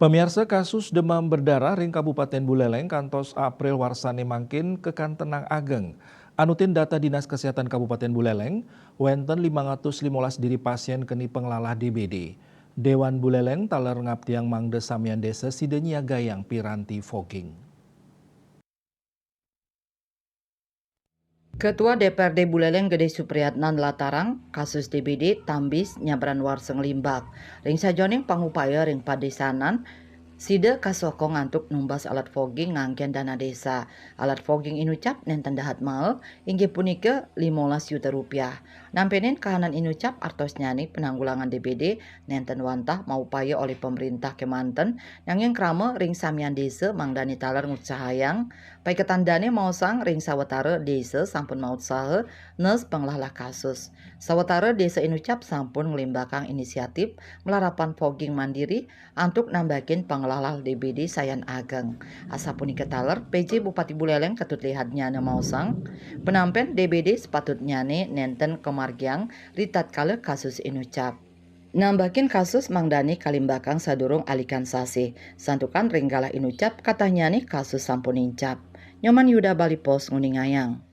Pemirsa kasus demam berdarah ring Kabupaten Buleleng kantos April Warsane mangkin kekan tenang ageng. Anutin data Dinas Kesehatan Kabupaten Buleleng, wenten 515 diri pasien keni penglalah DBD. Dewan Buleleng taler ngaptiang mangde samian desa sidenya gayang piranti fogging. Ketua DPRD Buleleng Gede Supriyatnan Latarang kasus DBD Tambis Nyabran Warseng Limbak. Ring sajoning pangupaya ring padesanan Sida kasoko ngantuk numbas alat fogging ngangken dana desa. Alat fogging inucap nenten dahat mal inggih punika 15 juta rupiah. Nampenin kahanan inucap artos nyani penanggulangan DBD nenten wantah mau upaya oleh pemerintah Kemanten nanging krama ring samian desa mangdani talar ngutsahayang pai ketandane mau sang ring sawetara desa sampun mau usaha nes pengelah kasus. Sawetara desa inucap sampun ngelimbakang inisiatif melarapan fogging mandiri antuk nambakin pengelola DBD Sayan Ageng. Asapunika taler PJ Bupati Buleleng ketut lihat nyana mausang. Penampen DBD sepatutnya nenten kemargiang ritat kala kasus inucap. Nambakin kasus mangdani kalimbakang sadurung alikan sasi. Santukan ringgalah inucap katanya kasus sampun incap. Nyoman Yuda Bali Pos Nguningayang.